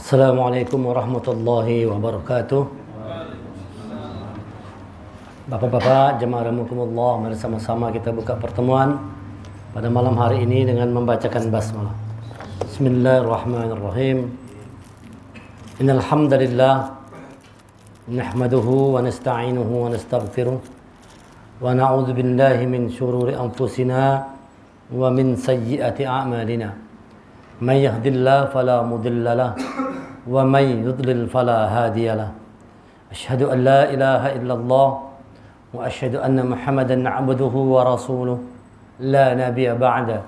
Assalamualaikum warahmatullahi wabarakatuh. Bapak-bapak, jemaah rahimakumullah, mari sama-sama kita buka pertemuan pada malam hari ini dengan membacakan basmalah. Bismillahirrahmanirrahim. Innal hamdalillah nahmaduhu wa nasta'inuhu wa nastaghfiruh wa na'udzu billahi min shururi anfusina wa min sayyiati a'malina. من يهد الله فلا مضل له ومن يضلل فلا هادي له أشهد أن لا إله إلا الله وأشهد أن محمدا عبده ورسوله لا نبي بعده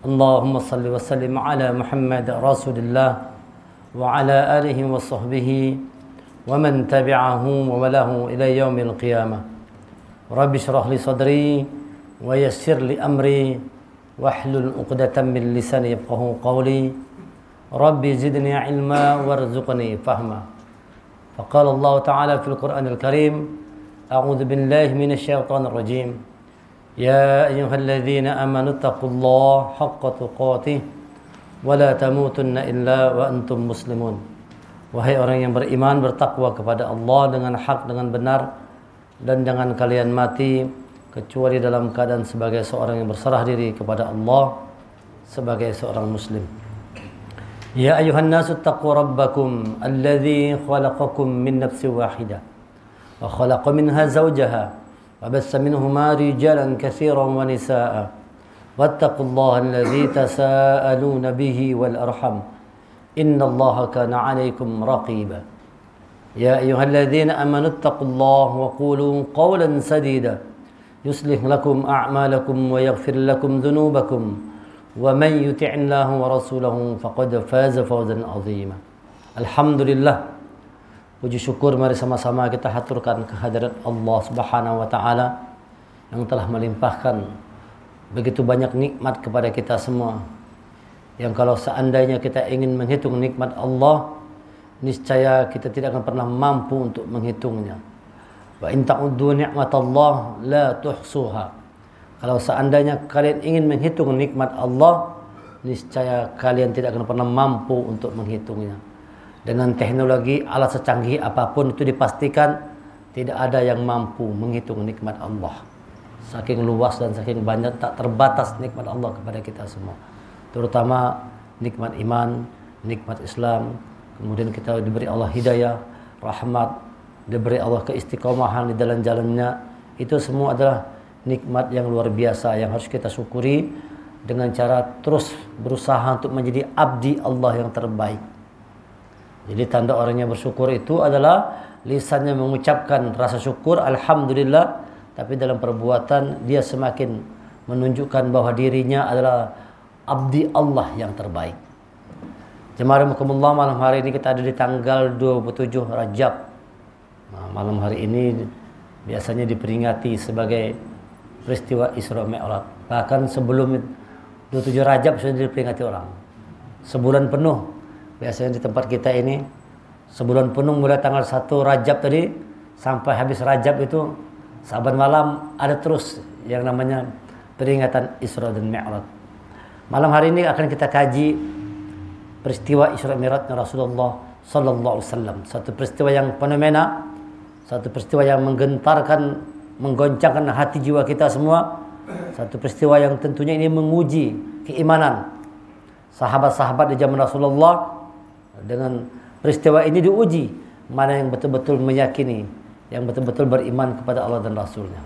اللهم صل وسلم على محمد رسول الله وعلى آله وصحبه ومن تبعهم وله إلى يوم القيامة رب اشرح لي صدري ويسر لي أمري واحلل عقدة من لساني يفقهوا قولي ربي زدني علما وارزقني فهما فقال الله تعالى في القرآن الكريم أعوذ بالله من الشيطان الرجيم يا أيها الذين آمنوا اتقوا الله حق تقاته ولا تموتن إلا وأنتم مسلمون. Wahai orang yang beriman, bertakwa kepada Allah dengan hak, dengan benar, dan jangan kalian mati kecuali dalam keadaan sebagai seorang yang berserah diri kepada Allah, sebagai seorang muslim. Ya ayuhan nasu taqu rabbakum alladhi khalaqakum min nafsin wahidah wa khalaqa minha zawjaha wa bassa minhuma rijalan katsiran wa nisaa'a wattaqullaha alladhi tasaaluna bihi wal arham innallaha kana 'alaykum raqiba. Ya ayyuhalladzina amanu taqullaha wa qulu qawlan sadida يصلح لكم أعمالكم ويغفر لكم ذنوبكم ومن يطع الله ورسوله فقد فاز فوزا عظيما. Alhamdulillah, puji syukur mari sama-sama kita haturkan kehadirat Allah Subhanahu wa taala yang telah melimpahkan begitu banyak nikmat kepada kita semua, yang kalau seandainya kita ingin menghitung nikmat Allah, niscaya kita tidak akan pernah mampu untuk menghitungnya. Wa in ta'uddu ni'matallah la tuhsuha. Kalau seandainya kalian ingin menghitung nikmat Allah, niscaya kalian tidak akan pernah mampu untuk menghitungnya. Dengan teknologi alat secanggih apapun itu dipastikan tidak ada yang mampu menghitung nikmat Allah. Saking luas dan saking banyak, tak terbatas nikmat Allah kepada kita semua. Terutama nikmat iman, nikmat Islam, kemudian kita diberi Allah hidayah, rahmat, diberi Allah keistiqomahan di dalam jalannya. Itu semua adalah nikmat yang luar biasa yang harus kita syukuri dengan cara terus berusaha untuk menjadi abdi Allah yang terbaik. Jadi tanda orang yang bersyukur itu adalah lisannya mengucapkan rasa syukur alhamdulillah, tapi dalam perbuatan dia semakin menunjukkan bahwa dirinya adalah abdi Allah yang terbaik. Jemaah rahimakumullah, malam hari ini kita ada di tanggal 27 Rajab. Nah, malam hari ini biasanya diperingati sebagai peristiwa Isra Mi'raj. Bahkan sebelum 27 Rajab sudah diperingati orang. Sebulan penuh biasanya di tempat kita ini, sebulan penuh mulai tanggal 1 Rajab tadi sampai habis Rajab itu, Saban malam ada terus yang namanya peringatan Isra dan Mi'raj. Malam hari ini akan kita kaji peristiwa Isra Mi'rajnya Rasulullah sallallahu alaihi wasallam. Satu peristiwa yang fenomena, satu peristiwa yang menggentarkan, menggoncangkan hati jiwa kita semua. Satu peristiwa yang tentunya ini menguji keimanan sahabat-sahabat di zaman Rasulullah. Dengan peristiwa ini diuji mana yang betul-betul meyakini, yang betul-betul beriman kepada Allah dan Rasulnya.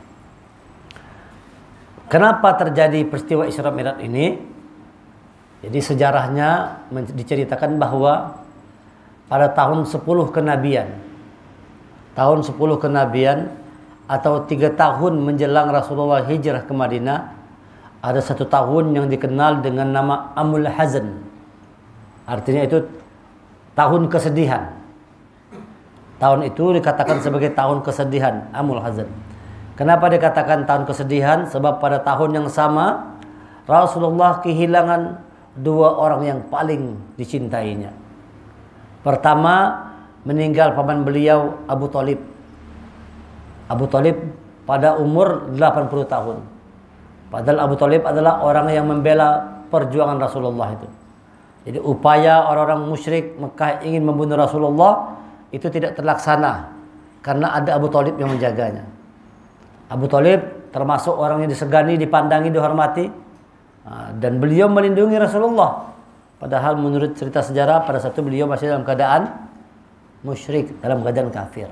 Kenapa terjadi peristiwa Isra Mi'raj ini? Jadi sejarahnya diceritakan bahwa pada tahun 10 kenabian, tahun 10 kenabian atau 3 tahun menjelang Rasulullah hijrah ke Madinah, ada satu tahun yang dikenal dengan nama Amul Hazan. Artinya itu tahun kesedihan. Tahun itu dikatakan sebagai tahun kesedihan, Amul Hazan. Kenapa dikatakan tahun kesedihan? Sebab pada tahun yang sama Rasulullah kehilangan 2 orang yang paling dicintainya. Pertama, meninggal paman beliau Abu Thalib. Abu Thalib pada umur 80 tahun. Padahal Abu Thalib adalah orang yang membela perjuangan Rasulullah itu. Jadi upaya orang-orang musyrik Mekah ingin membunuh Rasulullah itu tidak terlaksana karena ada Abu Thalib yang menjaganya. Abu Thalib termasuk orang yang disegani, dipandangi, dihormati, dan beliau melindungi Rasulullah. Padahal menurut cerita sejarah pada saat itu beliau masih dalam keadaan musyrik, dalam keadaan kafir.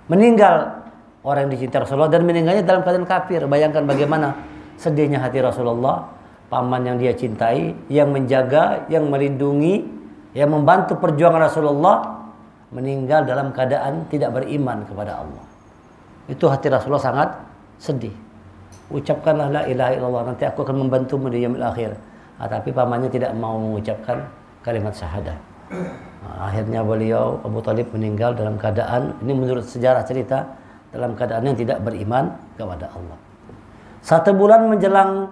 Meninggal orang yang dicintai Rasulullah dan meninggalnya dalam keadaan kafir. Bayangkan bagaimana sedihnya hati Rasulullah. Paman yang dia cintai, yang menjaga, yang melindungi, yang membantu perjuangan Rasulullah, meninggal dalam keadaan tidak beriman kepada Allah. Itu hati Rasulullah sangat sedih. Ucapkanlah la ilaha illallah, nanti aku akan membantumu di yaumil akhir. Tapi pamannya tidak mau mengucapkan kalimat syahadah. Akhirnya beliau, Abu Thalib, meninggal dalam keadaan, ini menurut sejarah cerita, dalam keadaan yang tidak beriman kepada Allah. 1 bulan menjelang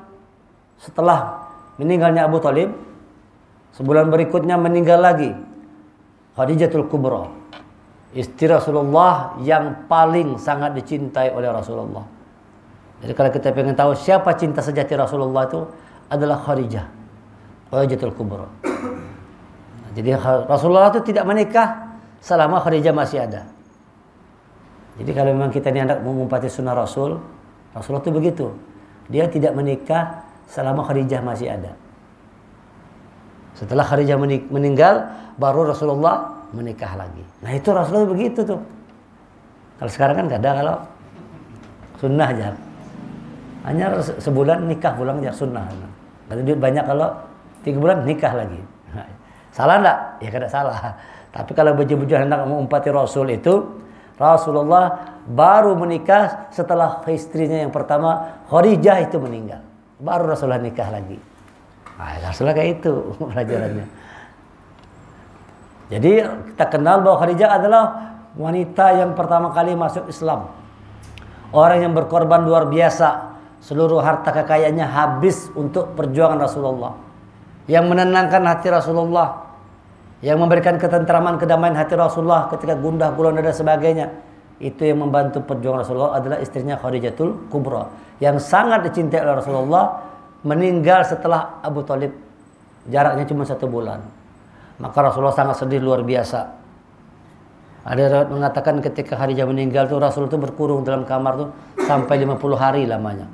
setelah meninggalnya Abu Thalib, sebulan berikutnya meninggal lagi Khadijatul Kubra, istri Rasulullah yang paling sangat dicintai oleh Rasulullah. Jadi kalau kita ingin tahu siapa cinta sejati Rasulullah, itu adalah Khadijatul Kubra. Jadi Rasulullah itu tidak menikah selama Khadijah masih ada. Jadi kalau memang kita ini hendak mengumpati sunnah Rasulullah itu begitu. Dia tidak menikah selama Khadijah masih ada. Setelah Khadijah meninggal, baru Rasulullah menikah lagi. Nah itu Rasulullah begitu tuh. Kalau sekarang kan gak ada, kalau sunnah aja. Hanya sebulan nikah pulang aja sunnah. Kalau duit banyak, kalau 3 bulan nikah lagi. Salah enggak? Ya kada salah. Tapi kalau betul-betul hendak mengumpati Rasul itu, Rasulullah baru menikah setelah istrinya yang pertama Khadijah itu meninggal. Baru Rasulullah nikah lagi. Rasulullah kayak itu pelajarannya. Jadi kita kenal bahwa Khadijah adalah wanita yang pertama kali masuk Islam. Orang yang berkorban luar biasa. Seluruh harta kekayaannya habis untuk perjuangan Rasulullah. Yang menenangkan hati Rasulullah. Yang memberikan ketentraman, kedamaian hati Rasulullah ketika gundah gulana dan sebagainya. Itu yang membantu perjuangan Rasulullah adalah istrinya Khadijatul Kubra, yang sangat dicintai oleh Rasulullah, meninggal setelah Abu Thalib. Jaraknya cuma 1 bulan. Maka Rasulullah sangat sedih luar biasa. Ada riwayat mengatakan ketika Khadijah meninggal tuh Rasul itu berkurung dalam kamar tuh sampai 50 hari lamanya.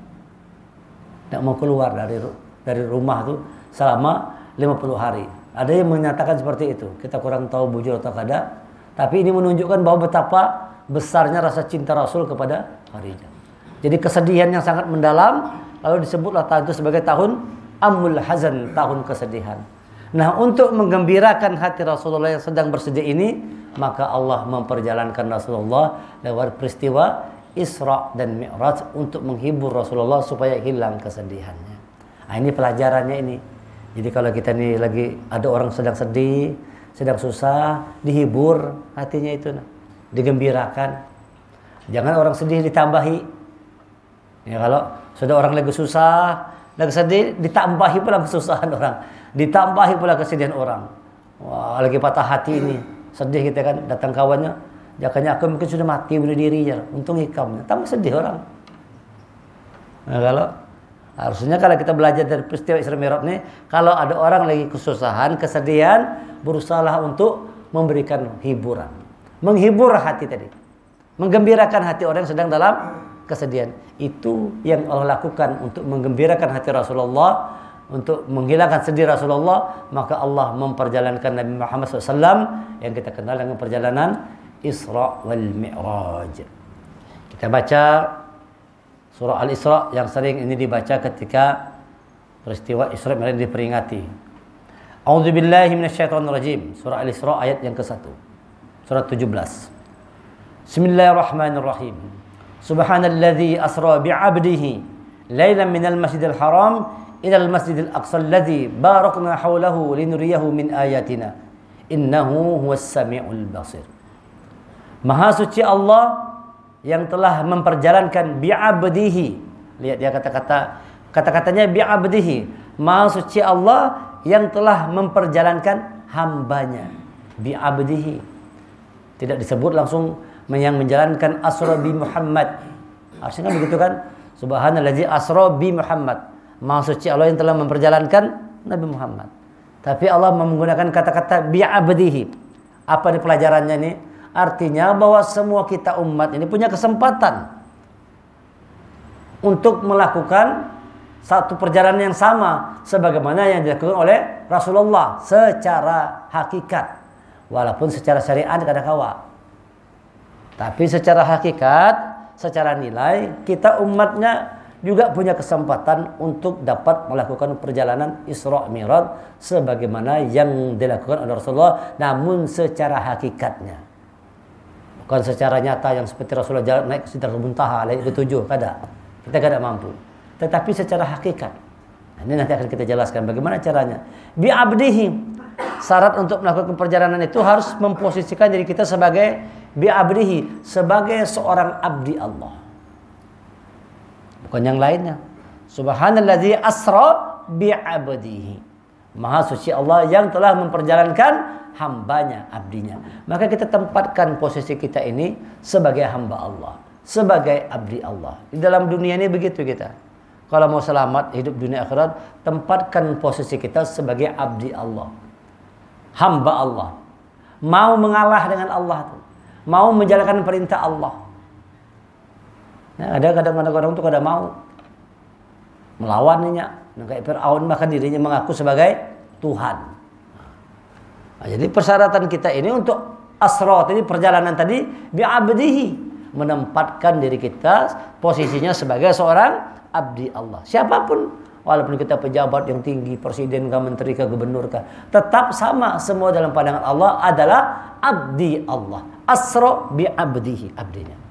Tidak mau keluar dari rumah tuh selama 50 hari. Ada yang menyatakan seperti itu. Kita kurang tahu bujur atau kada. Tapi ini menunjukkan bahwa betapa besarnya rasa cinta Rasul kepada Khadijah. Jadi kesedihan yang sangat mendalam, lalu disebutlah tahun itu sebagai tahun Amul Hazan, tahun kesedihan. Nah, untuk menggembirakan hati Rasulullah yang sedang bersedih ini, maka Allah memperjalankan Rasulullah lewat peristiwa Isra dan Mi'raj untuk menghibur Rasulullah supaya hilang kesedihannya. Nah, ini pelajarannya ini. Jadi kalau kita ini lagi ada orang sedang sedih, sedang susah, dihibur hatinya itu, digembirakan. Jangan orang sedih ditambahi. Ya, kalau sudah orang lagi susah, lagi sedih, ditambahi pula kesusahan orang, ditambahi pula kesedihan orang. Wah, lagi patah hati ini, sedih kita kan, datang kawannya, jakanya aku mungkin sudah mati bunuh dirinya, untung hikamnya, tambah sedih orang. Nah, harusnya kalau kita belajar dari peristiwa Isra Mi'raj ini, kalau ada orang lagi kesusahan, kesedihan, berusahalah untuk memberikan hiburan, menghibur hati tadi, menggembirakan hati orang yang sedang dalam kesedihan. Itu yang Allah lakukan untuk menggembirakan hati Rasulullah, untuk menghilangkan sedih Rasulullah. Maka Allah memperjalankan Nabi Muhammad SAW yang kita kenal dengan perjalanan Isra wal Mi'raj. Kita baca surah Al-Isra yang sering ini dibaca ketika peristiwa Isra Mi'raj diperingati. A'udzubillahi minasyaitonirrajim. Surah Al-Isra ayat yang ke-1. Surah 17. Bismillahirrahmanirrahim. Subhanalladzi asra bi'abdihi lailan minal masjidil haram ilal masjidil aqsa alladzi barakna haulahu linuriyahu min ayatina innahu huwas samiul basir. Maha suci Allah yang telah memperjalankan bi'abdihi. Lihat dia kata-katanya bi'abdihi. Maha suci Allah yang telah memperjalankan hambanya. Bi'abdihi. Tidak disebut langsung yang menjalankan asra bi Muhammad. Harusnya kan begitu kan? Subhanallazi asra bi Muhammad. Maha suci Allah yang telah memperjalankan Nabi Muhammad. Tapi Allah menggunakan kata-kata bi'abdihi. Apa nih pelajarannya nih? Artinya bahwa semua kita umat ini punya kesempatan untuk melakukan satu perjalanan yang sama sebagaimana yang dilakukan oleh Rasulullah secara hakikat, walaupun secara syariat kadang-kala. Tapi secara hakikat, secara nilai, kita umatnya juga punya kesempatan untuk dapat melakukan perjalanan Isra Mi'raj sebagaimana yang dilakukan oleh Rasulullah, namun secara hakikatnya. Bukan secara nyata yang seperti Rasulullah jalan naik ke Sidratul Muntaha, naik ke 7, kada. Kita kada mampu. Tetapi secara hakikat. Nah, ini nanti akan kita jelaskan bagaimana caranya. Bi'abdihi. Syarat untuk melakukan perjalanan itu harus memposisikan diri kita sebagai bi'abdihi, sebagai seorang abdi Allah. Bukan yang lainnya. Subhanalladzi asra bi'abdihi. Maha suci Allah yang telah memperjalankan hambanya, abdinya. Maka kita tempatkan posisi kita ini sebagai hamba Allah, sebagai abdi Allah. Di dalam dunia ini begitu kita. Kalau mau selamat hidup dunia akhirat, tempatkan posisi kita sebagai abdi Allah, hamba Allah. Mau mengalah dengan Allah tuh, mau menjalankan perintah Allah. Nah, ada kadang-kadang orang tuh kada mau melawannya. Kayak Fir'aun bahkan dirinya mengaku sebagai Tuhan. Nah, jadi persyaratan kita ini untuk asra tadi, perjalanan tadi, bi'abdihi, menempatkan diri kita posisinya sebagai seorang abdi Allah. Siapapun, walaupun kita pejabat yang tinggi, presiden kah, menteri kah, gubernur kah, tetap sama semua dalam pandangan Allah adalah abdi Allah. Asra bi'abdihi, abdinya.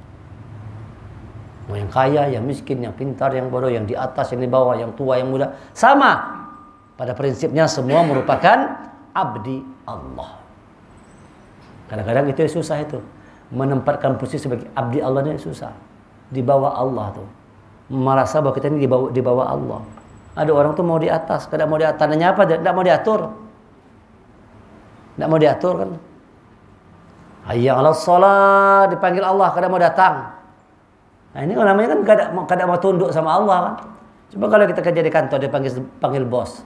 Mau yang kaya, yang miskin, yang pintar, yang bodoh, yang di atas, yang di bawah, yang tua, yang muda, sama. Pada prinsipnya semua merupakan abdi Allah. Kadang-kadang itu susah itu. Menempatkan posisi sebagai abdi Allah ini susah. Di bawah Allah tuh. Merasa bahwa kita ini di bawah Allah. Ada orang tuh mau di atas, kadang mau di atas. Tandanya apa? Tidak mau diatur. Tidak mau diatur kan. Hayya 'alas shalah, dipanggil Allah, kadang mau datang. Nah, ini namanya kan kadang mau tunduk sama Allah kan. Coba kalau kita kerja di kantor dipanggil bos.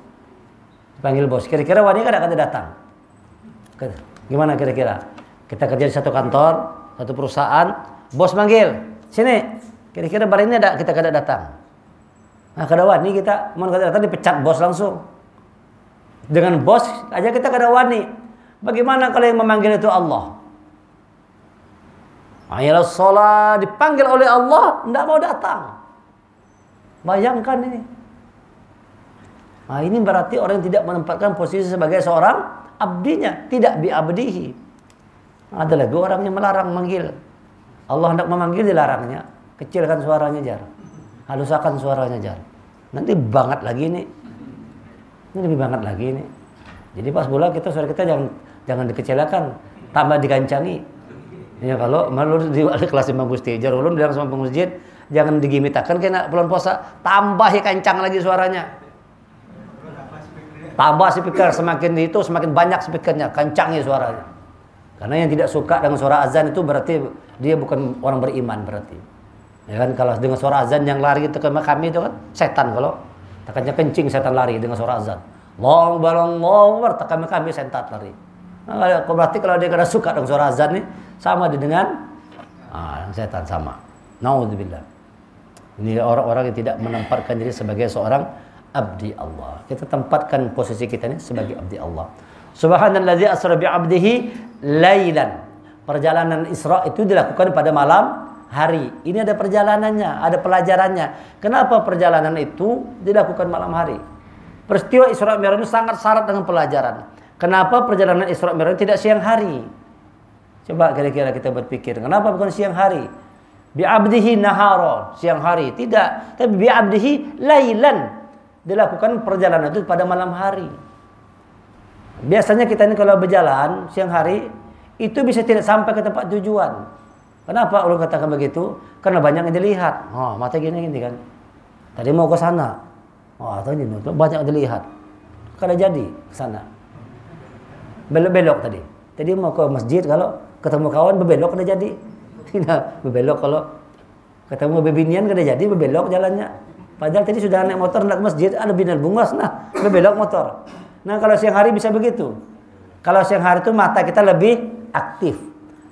Dipanggil bos. Kira-kira wanita kadang datang. Gimana kira-kira? Kita kerja di satu kantor, satu perusahaan, bos manggil, "Sini." Kira-kira hari ini ada kita kada datang. Nah, kada wani kita mau kada datang dipecat bos langsung. Dengan bos aja kita kada wani. Bagaimana kalau yang memanggil itu Allah? Ayalah sholat dipanggil oleh Allah, tidak mau datang. Bayangkan ini. Nah, ini berarti orang yang tidak menempatkan posisi sebagai seorang abdinya, tidak bi'abdihi. Ada lagi orang yang melarang manggil. Allah hendak memanggil, dilarangnya. Kecilkan suaranya jar, halusakan suaranya jar. Nanti banget lagi nih. Ini lebih banget lagi nih. Jadi pas bola kita suara kita jangan dikecilkan, tambah digancangi. Ya kalau malu di kelas Imam Gusti jar ulun bilang sama pengurus jangan digimitakan kena bulan puasa, tambah kencang lagi suaranya. Tambah speaker, semakin itu semakin banyak speakernya, kencangnya suaranya. Karena yang tidak suka dengan suara azan itu berarti dia bukan orang beriman berarti. Ya kan, kalau dengan suara azan yang lari itu ke kami itu kan setan. Kalau tekannya kencing setan lari dengan suara azan. Long balong tekan kami setan lari. Nah, berarti kalau dia kada suka dengan suara azan nih sama dengan setan sama. Naudzubillah. Ini orang-orang yang tidak menempatkan diri sebagai seorang abdi Allah. Kita tempatkan posisi kita ini sebagai abdi Allah. Subhanalladzi asra bi 'abdihi lailan. Perjalanan Isra itu dilakukan pada malam hari. Ini ada perjalanannya, ada pelajarannya. Kenapa perjalanan itu dilakukan malam hari? Peristiwa Isra Mi'raj itu sangat syarat dengan pelajaran. Kenapa perjalanan Isra Mi'raj tidak siang hari? Coba kira-kira kita berpikir, kenapa bukan siang hari? Bi'abdihi nahara, siang hari. Tidak, tapi bi'abdihi lailan. Dilakukan perjalanan itu pada malam hari. Biasanya kita ini kalau berjalan siang hari itu bisa tidak sampai ke tempat tujuan. Kenapa ulun katakan begitu? Karena banyak yang dilihat. Oh, mata gini kan. Tadi mau ke sana. Oh, tadi banyak yang dilihat. Kada jadi ke sana. Belok-belok tadi. Tadi mau ke masjid, kalau ketemu kawan berbelok kada jadi. Tidak, berbelok kalau ketemu bebinian kada jadi, berbelok jalannya. Padahal tadi sudah naik motor hendak ke masjid, ada binian bungas, nah berbelok motor. Nah kalau siang hari bisa begitu. Kalau siang hari itu mata kita lebih aktif.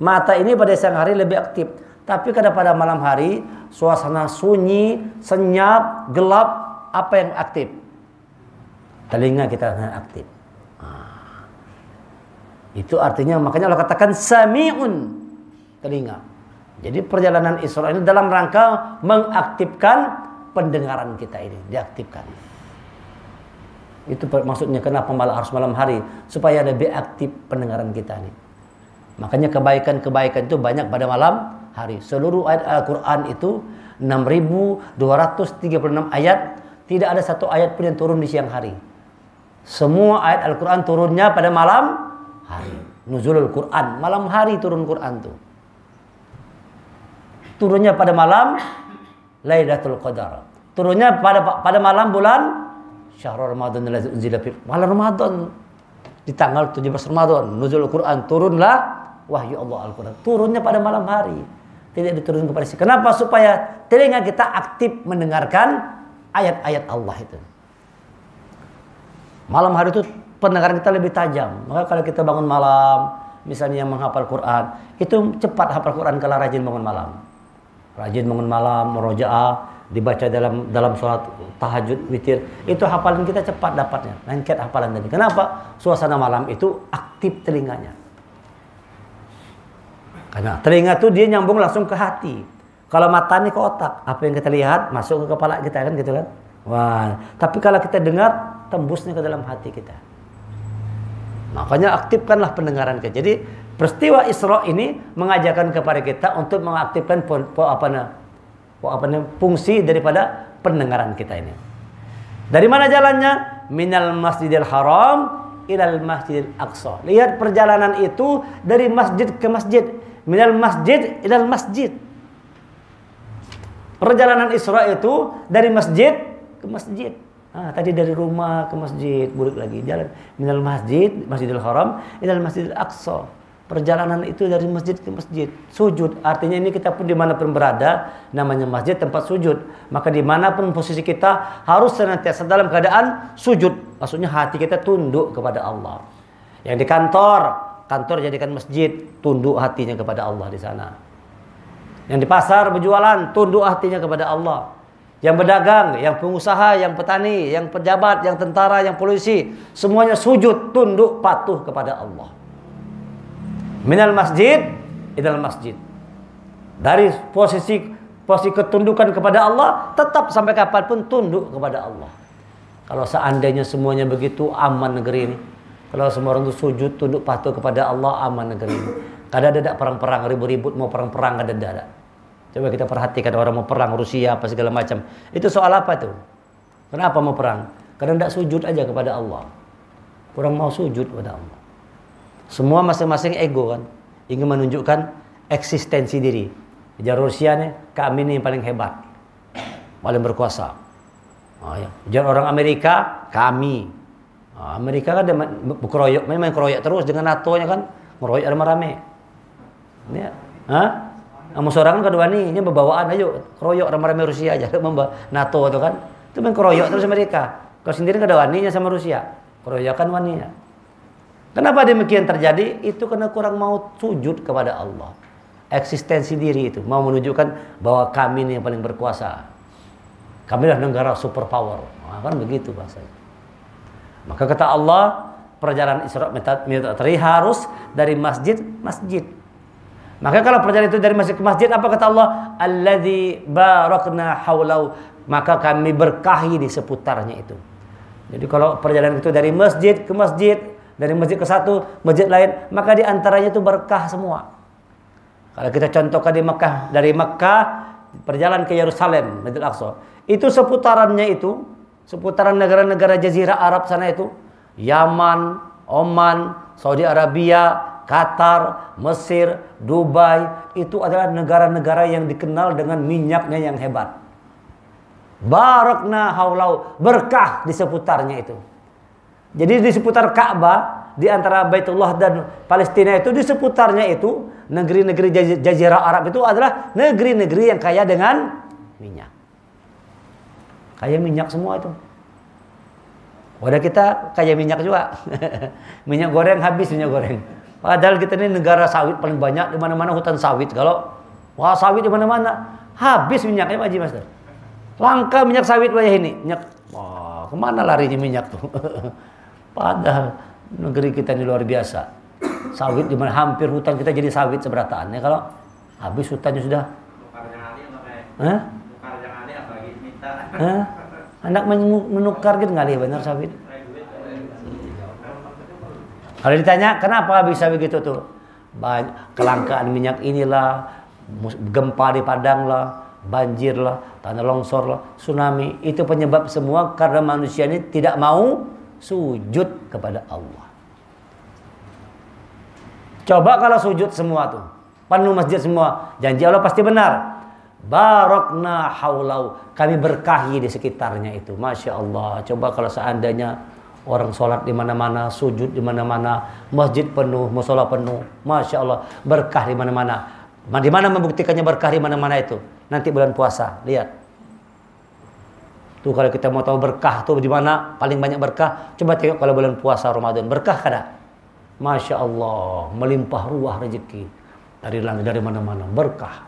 Mata ini pada siang hari lebih aktif. Tapi pada malam hari suasana sunyi, senyap, gelap, apa yang aktif? Telinga kita aktif. Itu artinya makanya Allah katakan sami'un, telinga. Jadi perjalanan Isra ini dalam rangka mengaktifkan pendengaran kita ini, diaktifkan. Itu maksudnya kenapa harus malam hari, supaya lebih aktif pendengaran kita ini. Makanya kebaikan-kebaikan itu banyak pada malam hari. Seluruh ayat Al-Quran itu 6.236 ayat, tidak ada satu ayat pun yang turun di siang hari. Semua ayat Al-Quran turunnya pada malam hari. Nuzulul Quran, malam hari turun Quran tuh. Turunnya pada malam Lailatul Qadar. Turunnya pada malam bulan Syahrul Ramadan allazi unzila fi malam Ramadan. Di tanggal 17 Ramadan nuzulul Quran, turunlah wahyu Allah Al-Quran. Turunnya pada malam hari. Tidak diturunkan kepada siang. Kenapa? Supaya telinga kita aktif mendengarkan ayat-ayat Allah itu. Malam hari itu pendengaran kita lebih tajam. Maka kalau kita bangun malam, misalnya yang menghafal Quran, itu cepat hafal Quran kalau rajin bangun malam. Rajin bangun malam, murojaah, dibaca dalam sholat tahajud, witir, itu hafalan kita cepat dapatnya. Lengket hafalan tadi. Kenapa? Suasana malam itu aktif telinganya. Karena telinga itu dia nyambung langsung ke hati. Kalau mata ini ke otak, apa yang kita lihat masuk ke kepala kita kan gitu kan. Wah, tapi kalau kita dengar tembusnya ke dalam hati kita. Makanya aktifkanlah pendengaran kita. Jadi peristiwa Isra ini mengajarkan kepada kita untuk mengaktifkan fungsi daripada pendengaran kita ini. Dari mana jalannya? Minal Masjidil Haram ilal Masjidil Aqsa. Lihat perjalanan itu dari masjid ke masjid. Minal masjid ilal masjid. Perjalanan Isra itu dari masjid ke masjid. Tadi dari rumah ke masjid, balik lagi jalan. Minal masjid, Masjidil Haram, ilal Masjidil Aqsa. Perjalanan itu dari masjid ke masjid. Sujud, artinya ini kita pun dimanapun berada, namanya masjid tempat sujud. Maka dimanapun posisi kita harus senantiasa dalam keadaan sujud. Maksudnya hati kita tunduk kepada Allah. Yang di kantor jadikan masjid, tunduk hatinya kepada Allah di sana. Yang di pasar berjualan, tunduk hatinya kepada Allah. Yang berdagang, yang pengusaha, yang petani, yang pejabat, yang tentara, yang polisi, semuanya sujud, tunduk, patuh kepada Allah. Minal masjid ilal masjid. Dari posisi ketundukan kepada Allah, tetap sampai kapanpun tunduk kepada Allah. Kalau seandainya semuanya begitu, aman negeri ini. Kalau semua orang itu sujud, tunduk, patuh kepada Allah, aman negeri ini. Kadang ada perang-perang, ribut-ribut, mau perang-perang, ada. Coba kita perhatikan orang mau perang Rusia apa segala macam. Itu soal apa tuh? Kenapa mau perang? Karena tidak sujud aja kepada Allah. Kurang mau sujud kepada Allah. Semua masing-masing ego kan. Ingin menunjukkan eksistensi diri. Ujar Rusia nih, kami ini yang paling hebat. Paling berkuasa. Ujar orang Amerika, kami. Amerika kan dia berkeroyok. Memang keroyok terus dengan NATO-nya kan. Ngeroyok rame-rame. Ini musuh orang kan kedua nih, ini berbawaan ayo keroyok rame-rame Rusia aja NATO itu kan. Itu main keroyok terus Amerika. Kalau sendiri kada waninya sama Rusia. Keroyokan waninya. Kenapa demikian terjadi? Itu karena kurang mau sujud kepada Allah. Eksistensi diri itu mau menunjukkan bahwa kami ini yang paling berkuasa. Kami adalah negara superpower. Kan begitu bahasanya. Maka kata Allah, perjalanan Isra Mi'raj harus dari masjid masjid. Maka kalau perjalanan itu dari masjid ke masjid, apa kata Allah? Alladzi barakna haulau, maka kami berkahi di seputarnya itu. Jadi kalau perjalanan itu dari masjid ke masjid, dari masjid ke satu, masjid lain, maka di antaranya itu berkah semua. Kalau kita contohkan di Mekah, dari Mekah perjalanan ke Yerusalem, Masjidil Aqsa, itu seputarannya itu, seputaran negara-negara Jazirah Arab sana itu, Yaman, Oman, Saudi Arabia, Qatar, Mesir, Dubai, itu adalah negara-negara yang dikenal dengan minyaknya yang hebat. Barakna haulau, berkah di seputarnya itu. Jadi di seputar Ka'bah, di antara Baitullah dan Palestina itu, di seputarnya itu, negeri-negeri Jazirah Arab itu adalah negeri-negeri yang kaya dengan minyak. Kaya minyak semua itu. Wadah kita kayak minyak juga. Minyak goreng habis minyak goreng. Padahal kita ini negara sawit paling banyak, di mana-mana hutan sawit. Kalau wah sawit di mana-mana, habis minyaknya Pak Haji Master. Langka minyak sawit wajah ini. Minyak, wah kemana larinya minyak tuh? Padahal negeri kita ini luar biasa. Sawit di mana hampir hutan kita jadi sawit seberataan. Ya kalau habis hutannya sudah. Anak menukar gitu nggak benar sawit. Kalau ditanya kenapa bisa begitu tuh? Banyak kelangkaan minyak inilah, gempa di Padang lah, banjir lah, tanah longsor lah, tsunami. Itu penyebab semua karena manusia ini tidak mau sujud kepada Allah. Coba kalau sujud semua tuh, penuh masjid semua, janji Allah pasti benar. Barakna haulau, kami berkahi di sekitarnya itu. Masya Allah. Coba kalau seandainya orang sholat di mana-mana, sujud di mana-mana, masjid penuh, musola penuh, masya Allah, berkah di mana-mana. Di mana membuktikannya berkah di mana-mana itu? Nanti bulan puasa, lihat. Tuh kalau kita mau tahu berkah tuh di mana paling banyak berkah, coba tengok kalau bulan puasa Ramadan, berkah kada? Masya Allah, melimpah ruah rezeki dari langit, dari mana-mana, berkah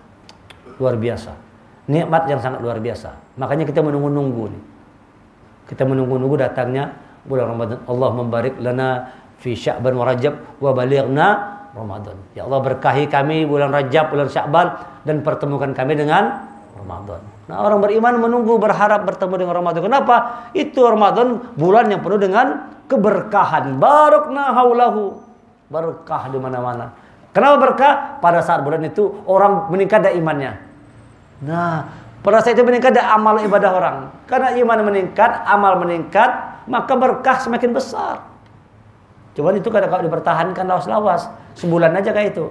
luar biasa, nikmat yang sangat luar biasa. Makanya kita menunggu-nunggu nih, kita menunggu-nunggu datangnya bulan Ramadan. Allah membarik lana fi Sya'ban wa Rajab wa balighna Ramadan. Ya Allah berkahi kami bulan Rajab, bulan Sya'ban, dan pertemukan kami dengan Ramadan. Nah, orang beriman menunggu, berharap bertemu dengan Ramadan. Kenapa? Itu Ramadan bulan yang penuh dengan keberkahan. Barakna haulahu. Berkah di mana-mana. Kenapa berkah? Pada saat bulan itu orang meningkat imannya. Nah, pada saat itu meningkat amal ibadah orang. Karena iman meningkat, amal meningkat, maka berkah semakin besar. Cuman itu kalau dipertahankan lawas-lawas, sebulan aja kayak itu.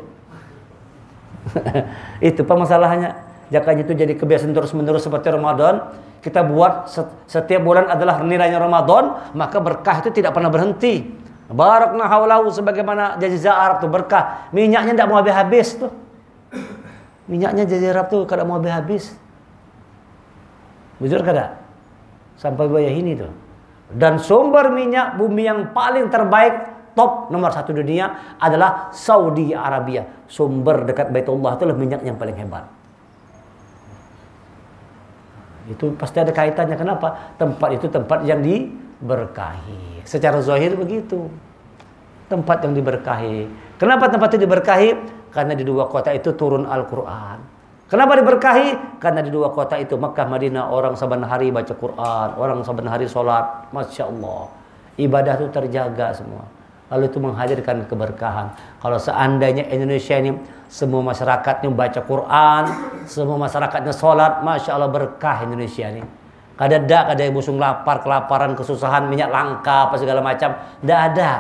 Itu masalahnya. Jangan itu jadi kebiasaan terus-menerus seperti Ramadan. Kita buat setiap bulan adalah nilainya Ramadan, maka berkah itu tidak pernah berhenti. Barakna haulahu, sebagaimana Jazirah Arab tuh berkah. Minyaknya tidak mau habis tuh. Minyaknya Jazirah Arab tuh kada mau habis. Betul kada? Sampai bayar ini tuh. Dan sumber minyak bumi yang paling terbaik, top nomor 1 dunia adalah Saudi Arabia. Sumber dekat Baitullah itulah minyak yang paling hebat. Itu pasti ada kaitannya. Kenapa? Tempat itu tempat yang diberkahi. Secara zahir begitu. Tempat yang diberkahi. Kenapa tempat itu diberkahi? Karena di dua kota itu turun Al-Quran. Kenapa diberkahi? Karena di dua kota itu, Makkah, Madinah, orang saban hari baca Quran, orang saban hari sholat. Masya Allah. Ibadah itu terjaga semua. Lalu itu menghadirkan keberkahan. Kalau seandainya Indonesia ini semua masyarakatnya baca Quran, semua masyarakatnya sholat, Masya Allah berkah Indonesia ini. Kada yang busung lapar, kelaparan, kesusahan, minyak langka, apa segala macam. Tidak ada.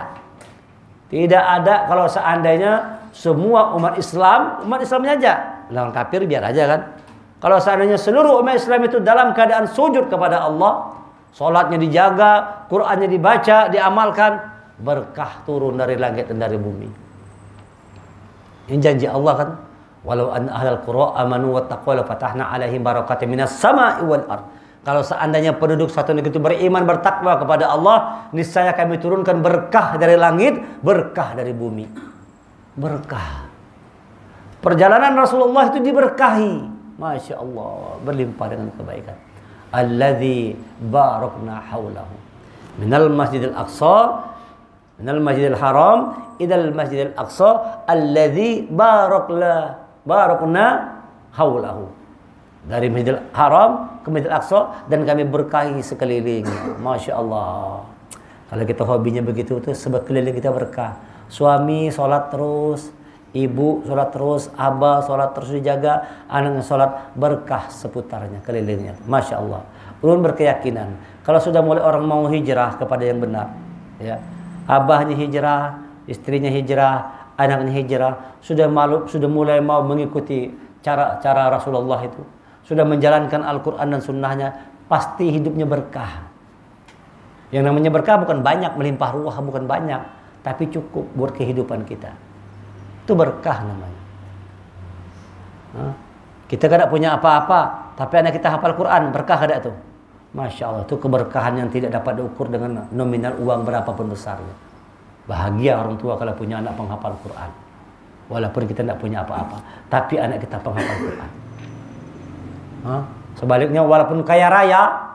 Tidak ada kalau seandainya semua umat Islamnya aja. Orang kafir biar aja kan. Kalau seandainya seluruh umat Islam itu dalam keadaan sujud kepada Allah, sholatnya dijaga, Qurannya dibaca, diamalkan, berkah turun dari langit dan dari bumi. Ini janji Allah kan. Walau an ahlal qura amanu wattaqwa la fatahna alaihim barakatin minas sama'i wal ard. Kalau seandainya penduduk satu negeri itu beriman, bertakwa kepada Allah, niscaya kami turunkan berkah dari langit, berkah dari bumi. Berkah. Perjalanan Rasulullah itu diberkahi. Masya Allah, berlimpah dengan kebaikan. Alladzi barakna haulahu. Minal masjidil aqsa, minal masjidil haram, idal masjidil aqsa, alladzi barakna haulahu. Dari Masjidil Haram ke Masjidil Aqsa, dan kami berkahi sekelilingnya. Masya Allah. Kalau kita hobinya begitu tuh, sekeliling kita berkah. Suami sholat terus, ibu sholat terus, abah sholat terus dijaga, anaknya sholat, berkah seputarnya, kelilingnya. Masya Allah. Ulun berkeyakinan kalau sudah mulai orang mau hijrah kepada yang benar, ya, abahnya hijrah, istrinya hijrah, anaknya hijrah, sudah mulai mau mengikuti cara Rasulullah itu, sudah menjalankan Al-Quran dan sunnahnya, pasti hidupnya berkah. Yang namanya berkah bukan banyak, melimpah ruah bukan banyak, tapi cukup buat kehidupan kita. Itu berkah namanya. Kita kada punya apa-apa, tapi anak kita hafal Quran, berkah kada tuh? Masya Allah, itu keberkahan yang tidak dapat diukur dengan nominal uang berapapun besarnya. Bahagia orang tua kalau punya anak penghafal Quran. Walaupun kita tidak punya apa-apa, tapi anak kita penghafal Quran. Sebaliknya walaupun kaya raya,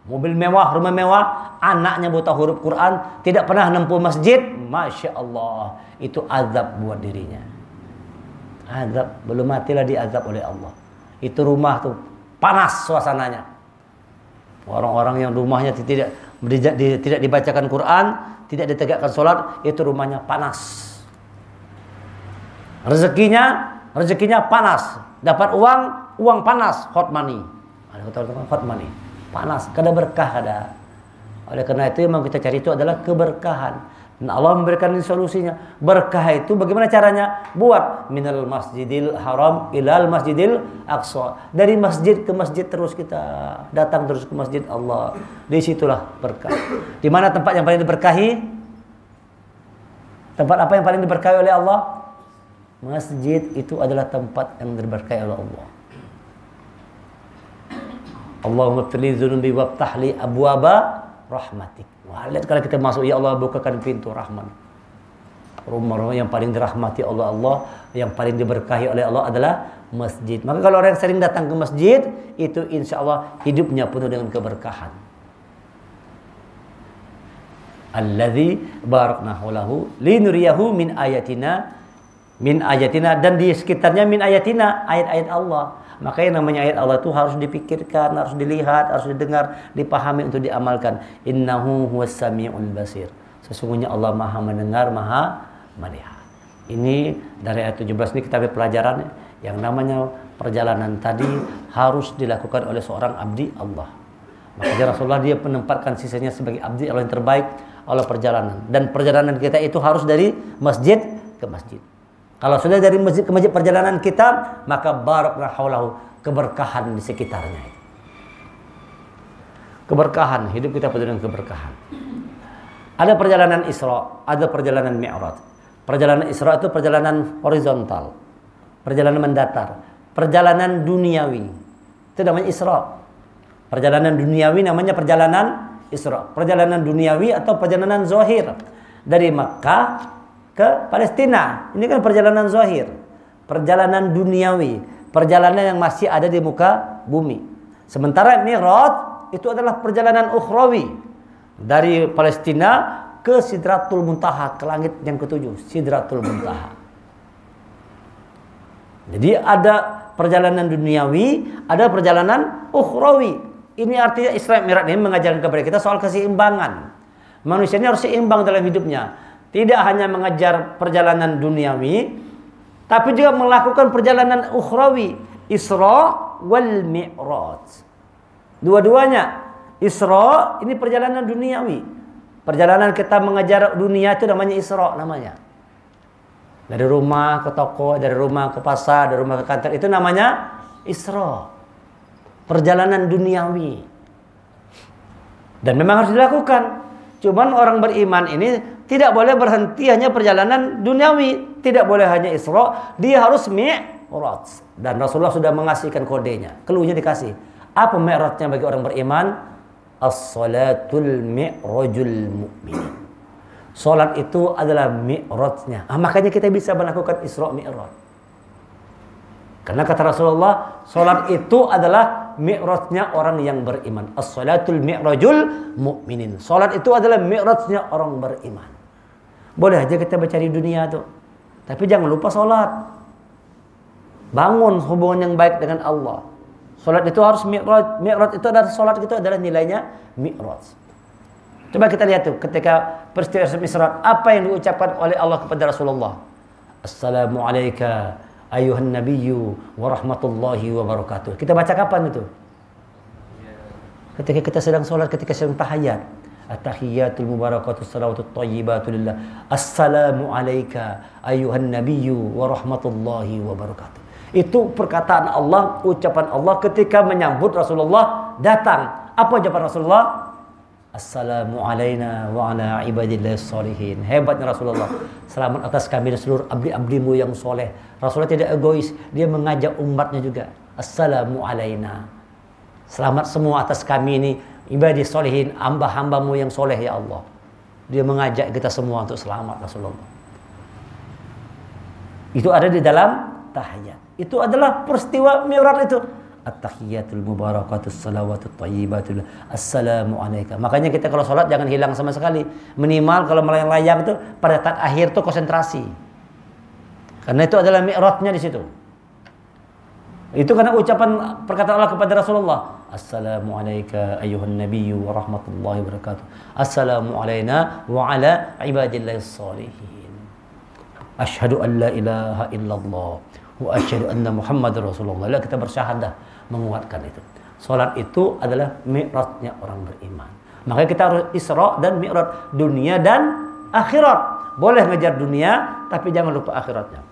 mobil mewah, rumah mewah, anaknya buta huruf Quran, tidak pernah nempuh masjid, Masya Allah, itu azab buat dirinya. Azab, belum matilah diazab oleh Allah. Itu rumah tuh panas suasananya. Orang-orang yang rumahnya tidak dibacakan Quran, tidak ditegakkan sholat, itu rumahnya panas. Rezekinya panas. Dapat uang panas, hot money. Hot money, panas. Kada berkah ada. Oleh karena itu yang kita cari itu adalah keberkahan. Dan Allah memberikan solusinya. Berkah itu bagaimana caranya? Buat minal masjidil haram ilal masjidil aqsa. Dari masjid ke masjid terus kita datang terus ke masjid Allah. Disitulah berkah. Di mana tempat yang paling diberkahi? Tempat apa yang paling diberkahi oleh Allah? Masjid itu adalah tempat yang diberkahi oleh Allah. Allahumma ighfirli dzunubi waftah li abwaba rahmatik. Wah, lihat kalau kita masuk, ya Allah bukakan pintu rahmat. Rumah yang paling dirahmati Allah, yang paling diberkahi oleh Allah adalah masjid. Maka kalau orang yang sering datang ke masjid, itu insya Allah hidupnya penuh dengan keberkahan. Alladzi baraknahu lahu linuriyahu min ayatina, dan di sekitarnya min ayatina, ayat-ayat Allah. Maka yang namanya ayat Allah itu harus dipikirkan, harus dilihat, harus didengar, dipahami untuk diamalkan. Innahu huwas samiul basir. Sesungguhnya Allah Maha mendengar, Maha melihat. Ini dari ayat 17 ini kita ambil pelajaran yang namanya perjalanan tadi harus dilakukan oleh seorang abdi Allah. Makanya Rasulullah dia menempatkan sisanya sebagai abdi Allah yang terbaik oleh perjalanan. Dan perjalanan kita itu harus dari masjid ke masjid. Kalau sudah dari masjid ke masjid perjalanan kita, maka barakna haulahu, keberkahan di sekitarnya. Keberkahan, hidup kita penuh dengan keberkahan. Ada perjalanan Isra, ada perjalanan Mi'raj. Perjalanan Isra itu perjalanan horizontal, perjalanan mendatar, perjalanan duniawi. Itu namanya Isra. Perjalanan duniawi namanya perjalanan Isra. Perjalanan duniawi atau perjalanan zahir dari Makkah ke Palestina. Ini kan perjalanan zahir. Perjalanan duniawi, perjalanan yang masih ada di muka bumi. Sementara Mi'raj itu adalah perjalanan ukhrawi dari Palestina ke Sidratul Muntaha, ke langit yang ketujuh, Sidratul Muntaha. Jadi ada perjalanan duniawi, ada perjalanan ukhrawi. Ini artinya Isra Mi'raj ini mengajarkan kepada kita soal keseimbangan. Manusia ini harus seimbang dalam hidupnya. Tidak hanya mengejar perjalanan duniawi, tapi juga melakukan perjalanan ukhrawi, Isra wal Mi'raj. Dua-duanya. Isra ini perjalanan duniawi. Perjalanan kita mengejar dunia itu namanya Isra namanya. Dari rumah ke toko, dari rumah ke pasar, dari rumah ke kantor, itu namanya Isra. Perjalanan duniawi. Dan memang harus dilakukan. Cuman orang beriman ini tidak boleh berhenti hanya perjalanan duniawi. Tidak boleh hanya Isra. Dia harus Mi'raj. Dan Rasulullah sudah mengasihkan kodenya. Keluhnya dikasih. Apa Mi'rajnya bagi orang beriman? As-salatul mi'rajul mu'minin. Salat itu adalah Mi'rajnya. Makanya kita bisa melakukan Isra Mi'raj. Karena kata Rasulullah, salat itu adalah Mi'rajnya orang yang beriman. As-salatul mi'rajul mu'minin. Salat itu adalah Mi'rajnya orang beriman. Boleh aja kita mencari dunia tuh. Tapi jangan lupa sholat. Bangun hubungan yang baik dengan Allah. Sholat itu harus Mi'raj. Mi'raj itu adalah sholat itu adalah nilainya Mi'raj. Coba kita lihat tuh ketika peristiwa Isra, apa yang diucapkan oleh Allah kepada Rasulullah. Assalamu alayka ayuhan nabiyyu wa rahmatullahi wa barakatuh. Kita baca kapan itu? Ketika kita sedang sholat, ketika sedang tahiyat. At-tahiyyatul mubarakatus salawatut thayyibatu lillah. Assalamu alayka ayuhan nabiyyu wa rahmatullahi wa barakatuh. Itu perkataan Allah, ucapan Allah ketika menyambut Rasulullah datang. Apa ucapan Rasulullah? Assalamu alayna wa ala ibadillahis shalihin. Hebatnya Rasulullah. Selamat atas kami dan seluruh abdi-abdimu yang soleh. Rasulullah tidak egois, dia mengajak umatnya juga. Assalamu alayna. Selamat semua atas kami ini ibadis solihin, hamba-hambamu yang soleh ya Allah. Dia mengajak kita semua untuk selamat Rasulullah. Itu ada di dalam tahiyat. Itu adalah peristiwa Mi'raj itu. At-tahiyatul mubarakatus salawatut thayyibatul assalamu alayka. Makanya kita kalau sholat jangan hilang sama sekali. Minimal kalau melayang-layang itu pada saat akhir itu konsentrasi. Karena itu adalah Mi'rajnya di situ. Itu karena ucapan perkataan Allah kepada Rasulullah. Assalamu alayka ayyuhan nabiyyu wa rahmatullahi wa barakatuh. Assalamu alayna wa ala ibadillahis shalihin. Asyhadu an la ilaha illallah wa asyhadu anna Muhammadar Rasulullah. Lalu kita bersyahadah menguatkan itu. Salat itu adalah mi'rajnya orang beriman. Makanya kita harus Isra dan Mi'raj, dunia dan akhirat. Boleh ngejar dunia tapi jangan lupa akhiratnya.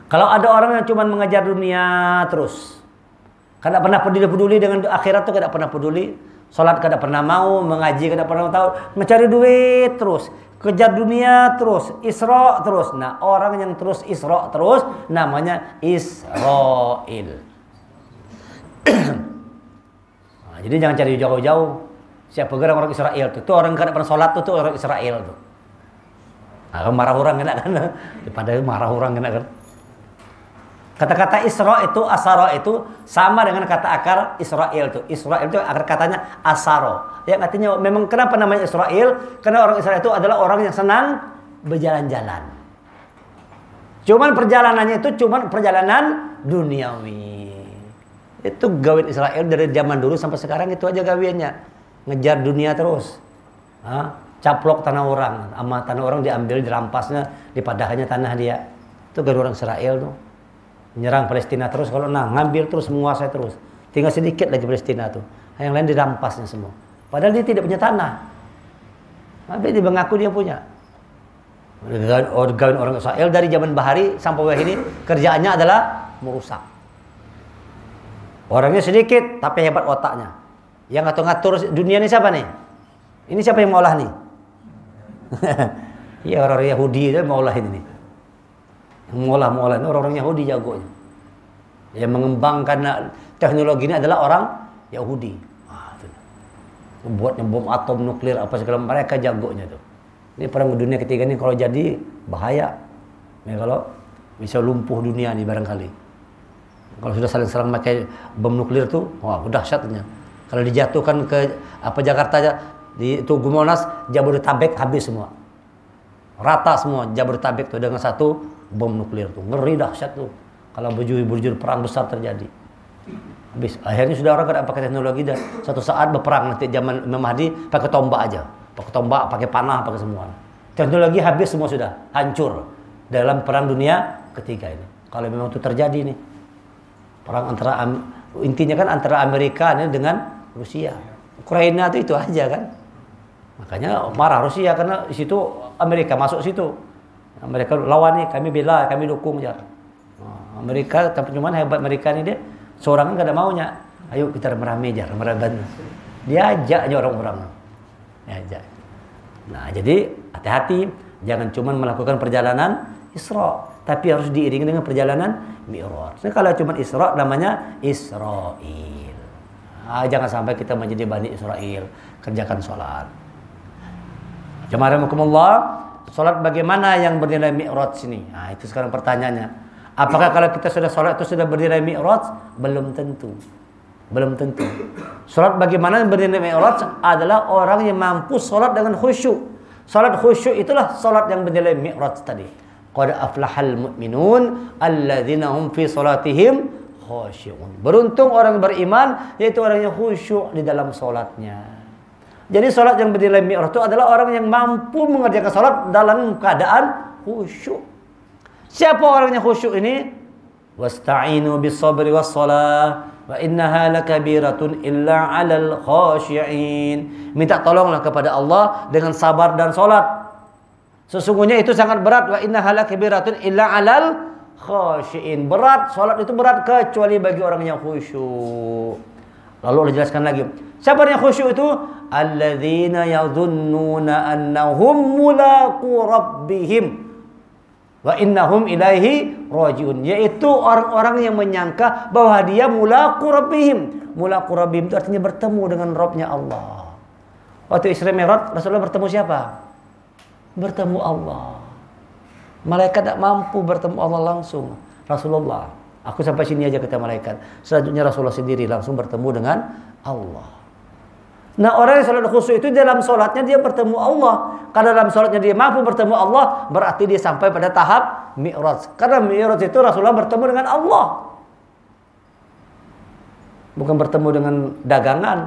Kalau ada orang yang cuma mengejar dunia terus, kada pernah peduli dengan akhirat, tuh kada pernah peduli, salat kada pernah mau, mengaji kada pernah tahu, mencari duit terus, kejar dunia terus, Isra terus. Nah, orang yang terus Isra terus namanya Israil. Nah, jadi jangan cari jauh-jauh. Siapa gerang orang Israel tuh orang kada pernah salat tuh orang Israel tuh. Nah, marah orang kena kan? Daripada marah orang kena kan? Kata-kata Isra itu, Asara itu sama dengan kata akar Israel itu. Israel itu akar katanya Asaro. Yang artinya memang kenapa namanya Israel? Karena orang Israel itu adalah orang yang senang berjalan-jalan. Cuman perjalanannya itu cuman perjalanan duniawi. Itu gawe Israel dari zaman dulu sampai sekarang itu aja gawiannya. Ngejar dunia terus. Caplok tanah orang. Sama tanah orang diambil, dirampasnya, dipadahannya tanah dia. Itu gawe orang Israel tuh. Menyerang Palestina terus, kalau ngambil terus, menguasai terus. Tinggal sedikit lagi Palestina tuh. Yang lain dirampasnya semua. Padahal dia tidak punya tanah. Tapi dia mengaku dia punya. Orang Israel dari zaman Bahari sampai ini kerjaannya adalah merusak. Orangnya sedikit tapi hebat otaknya. Yang ngatur dunia ini siapa nih? Ini siapa yang maulah nih? Iya, orang Yahudi itu maulah ini nih. Maulah ini orang-orang Yahudi jagonya. Yang mengembangkan teknologi ini adalah orang Yahudi. Buatnya bom atom, nuklir, apa segala, mereka jagonya tuh. Ini perang dunia ketiga ini kalau jadi bahaya. Ini kalau bisa lumpuh dunia nih barangkali. Kalau sudah saling serang pakai bom nuklir tuh, wah udah dahsyatnya. Kalau dijatuhkan ke Jakarta di Tugu Monas, Jabodetabek habis semua. Rata semua Jabodetabek tuh dengan satu bom nuklir tuh. Ngeri dahsyat tuh. Kalau bujur perang besar terjadi. Habis. Akhirnya sudah orang kada pakai teknologi dah. Satu saat berperang nanti zaman Imam Mahdi pakai tombak aja. Pakai tombak, pakai panah, pakai semua. Teknologi habis semua sudah, hancur dalam perang dunia ketiga ini. Kalau memang itu terjadi nih. Perang antara intinya kan antara Amerika ini dengan Rusia. Ukraina itu aja kan. Makanya marah Rusia karena di situ Amerika masuk situ. Mereka lawan nih, kami bela, kami dukung aja. Amerika, tapi cuman hebat Amerika ini dia seorang kan gak ada maunya. Ayo kita merame aja, meraban. Dia ajak aja orang-orang. Dia ajak. Nah, jadi hati-hati, jangan cuman melakukan perjalanan Isra, tapi harus diiringi dengan perjalanan Mi'raj. Nah, kalau cuman Isra namanya Israil. Jangan sampai kita menjadi Bani Israil, kerjakan sholat. Jamaah sholat bagaimana yang bernilai Mi'raj ini? Nah, itu sekarang pertanyaannya. Apakah kalau kita sudah sholat itu sudah bernilai Mi'raj? Belum tentu. Belum tentu. Sholat bagaimana yang bernilai Mi'raj adalah orang yang mampu sholat dengan khusyuk. Sholat khusyuk itulah sholat yang bernilai Mi'raj tadi. Qad aflahal mu'minun alladzina hum fi sholatihim khashi'un. Beruntung orang beriman, yaitu orang yang khusyuk di dalam sholatnya. Jadi sholat yang bernilai Mi'raj itu adalah orang yang mampu mengerjakan sholat dalam keadaan khusyuk. Siapa orangnya khusyuk ini? Wasta'inu bis-sabri was-shalah wa innaha lakabiratun illa 'alal khashi'in. Minta tolonglah kepada Allah dengan sabar dan sholat. Sesungguhnya itu sangat berat. Wa innaha lakabiratun illa 'alal khashi'in. Berat, sholat itu berat kecuali bagi orang yang khusyuk. Lalu Allah jelaskan lagi. Siapa yang khusyuk itu? Alladzina yadhunnuna annahum mulaqu rabbihim Wa innahum ilaihi rajiun, yaitu orang-orang yang menyangka bahwa dia mulaqu rabbihim. Mulaqu rabbihim itu artinya bertemu dengan Rabbnya Allah. Waktu Isra Mi'raj Rasulullah bertemu siapa? Bertemu Allah. Malaikat tak mampu bertemu Allah langsung. Rasulullah, aku sampai sini aja kata malaikat. Selanjutnya Rasulullah sendiri langsung bertemu dengan Allah. Nah, orang yang salat khusyuk itu dalam salatnya dia bertemu Allah. Karena dalam salatnya dia mampu bertemu Allah, berarti dia sampai pada tahap Mi'raj. Karena Mi'raj itu Rasulullah bertemu dengan Allah. Bukan bertemu dengan dagangan,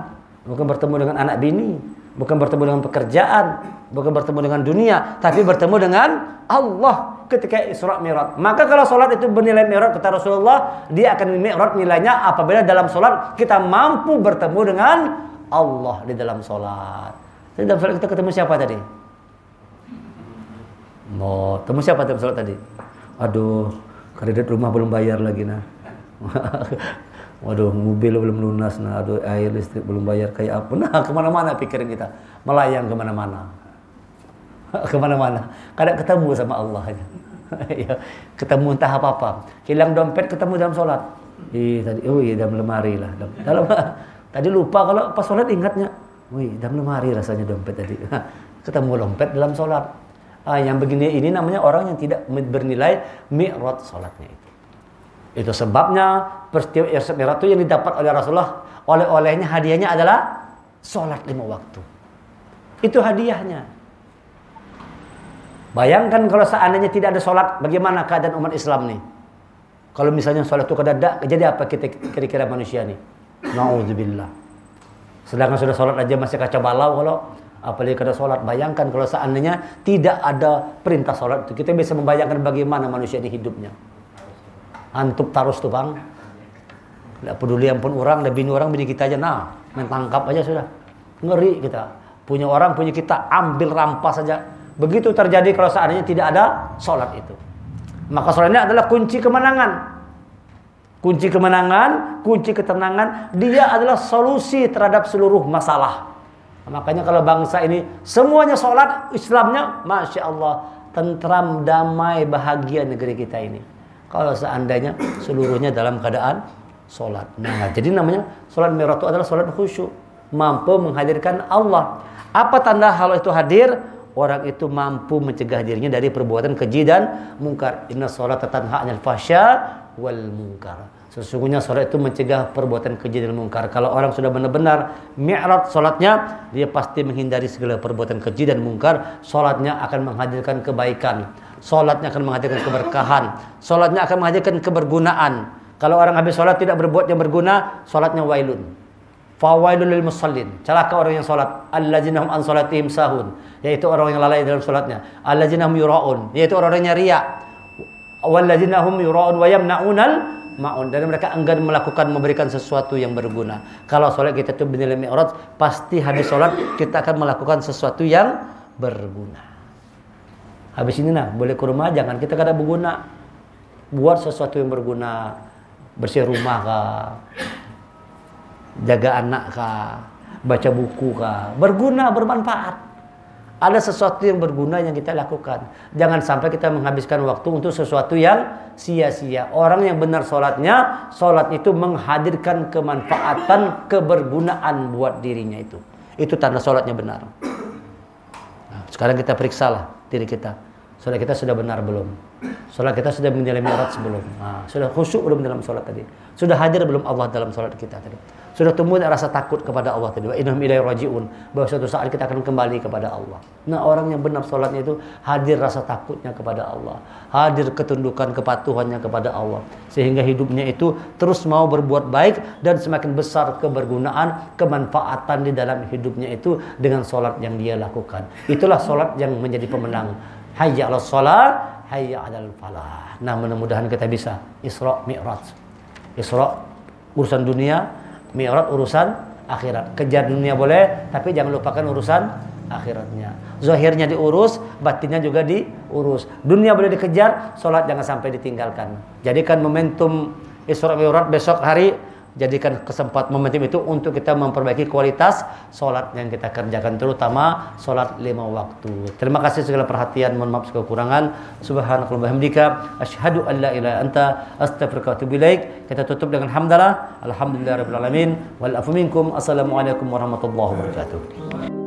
bukan bertemu dengan anak bini, bukan bertemu dengan pekerjaan, bukan bertemu dengan dunia, tapi bertemu dengan Allah ketika Isra Mi'raj. Maka kalau salat itu bernilai Mi'raj kata Rasulullah, dia akan Mi'raj nilainya apabila dalam salat kita mampu bertemu dengan Allah di dalam sholat. Jadi dalam sholat kita ketemu siapa tadi? Oh, ketemu siapa dalam sholat tadi? Aduh, kredit rumah belum bayar lagi nah. Waduh, mobil belum lunas nah. Aduh, air listrik belum bayar kayak apa? Nah, kemana-mana pikiran kita, melayang kemana-mana, kemana-mana. Kadang ketemu sama Allah aja. Ya, ketemu entah apa-apa. Hilang dompet ketemu dalam sholat. Tadi, oh iya dalam lemari lah. Dalam tadi lupa, kalau pas sholat ingatnya, wih dalam lemari rasanya dompet tadi. Ketemu dompet dalam sholat. Yang begini ini namanya orang yang tidak bernilai mi'raj sholatnya itu. Itu sebabnya peristiwa Isra Mi'raj itu yang didapat oleh Rasulullah, oleh-olehnya hadiahnya adalah sholat 5 waktu. Itu hadiahnya. Bayangkan kalau seandainya tidak ada sholat, bagaimana keadaan umat Islam nih? Kalau misalnya sholat itu kedadak, jadi apa kita kira-kira manusia nih? Na'udzubillah. Sedangkan sudah sholat aja masih kacau balau, kalau apalagi kada sholat. Bayangkan kalau seandainya tidak ada perintah sholat itu, kita bisa membayangkan bagaimana manusia di hidupnya. Antuk tarus tuh bang, tidak peduli ampun orang, ada bini orang, bini kita aja, nah main tangkap aja sudah, ngeri kita. Punya orang, punya kita, ambil rampas saja. Begitu terjadi kalau seandainya tidak ada sholat itu. Maka sholat ini adalah kunci kemenangan. Kunci kemenangan, kunci ketenangan, dia adalah solusi terhadap seluruh masalah. Makanya kalau bangsa ini semuanya sholat, Islamnya, Masya Allah, tentram, damai, bahagia negeri kita ini. Kalau seandainya seluruhnya dalam keadaan sholat. Nah, jadi namanya sholat Mi'raj itu adalah sholat khusyuk, mampu menghadirkan Allah. Apa tanda hal itu hadir? Orang itu mampu mencegah dirinya dari perbuatan keji dan mungkar. Inna sholata tanha 'anil fahsya wal munkar. Sesungguhnya sholat itu mencegah perbuatan keji dan mungkar. Kalau orang sudah benar-benar mi'raj sholatnya, dia pasti menghindari segala perbuatan keji dan mungkar. Sholatnya akan menghadirkan kebaikan. Sholatnya akan menghadirkan keberkahan. Sholatnya akan menghadirkan kebergunaan. Kalau orang habis sholat tidak berbuat yang berguna, sholatnya wailun. Fawailul lil musallin. Celaka orang yang salat. Allazina hum an salatihim sahun, yaitu orang yang lalai dalam salatnya. Allazina hum yuraun, yaitu orang-orang yang riya. Wallazina hum yuraun wa yamnaunal maun, dan mereka enggan melakukan memberikan sesuatu yang berguna. Kalau salat kita itu bernilai mi'raj, pasti habis salat kita akan melakukan sesuatu yang berguna. Habis ini nah, boleh ke rumah, jangan kita kada berguna. Buat sesuatu yang berguna. Bersih rumah kah? Jaga anak kah, baca buku kah, berguna, bermanfaat. Ada sesuatu yang berguna yang kita lakukan. Jangan sampai kita menghabiskan waktu untuk sesuatu yang sia-sia. Orang yang benar sholatnya, sholat itu menghadirkan kemanfaatan, kebergunaan buat dirinya itu. Itu tanda sholatnya benar. Nah, sekarang kita periksalah diri kita. Sholat kita sudah benar belum? Sholat kita sudah menjalani mi'raj sebelum? Nah, sudah khusyuk belum dalam sholat tadi? Sudah hadir belum Allah dalam sholat kita tadi? Sudah tumbuh rasa takut kepada Allah tadi? Wa innahum ilaihi raji'un, bahwa suatu saat kita akan kembali kepada Allah. Nah, orang yang benar sholatnya itu hadir rasa takutnya kepada Allah, hadir ketundukan kepatuhannya kepada Allah, sehingga hidupnya itu terus mau berbuat baik dan semakin besar kebergunaan, kemanfaatan di dalam hidupnya itu dengan sholat yang dia lakukan. Itulah sholat yang menjadi pemenang. Hayya 'alas shalah, hayya 'alal falah. Nah, mudah-mudahan kita bisa Isra Mi'raj. Isra urusan dunia, Mi'raj urusan akhirat. Kejar dunia boleh, tapi jangan lupakan urusan akhiratnya. Zahirnya diurus, batinnya juga diurus. Dunia boleh dikejar, sholat jangan sampai ditinggalkan. Jadikan momentum Isra Mi'raj besok hari jadikan kesempatan momentum itu untuk kita memperbaiki kualitas sholat yang kita kerjakan, terutama sholat 5 waktu. Terima kasih segala perhatian, mohon maaf segala kekurangan. Subhanakallahumma wa bihamdika asyhadu an la ilaha illa anta astaghfiruka wa atubu ilaik. Kita tutup dengan hamdalah, alhamdulillahirabbil alamin wal afu minkum. Assalamualaikum warahmatullahi wabarakatuh.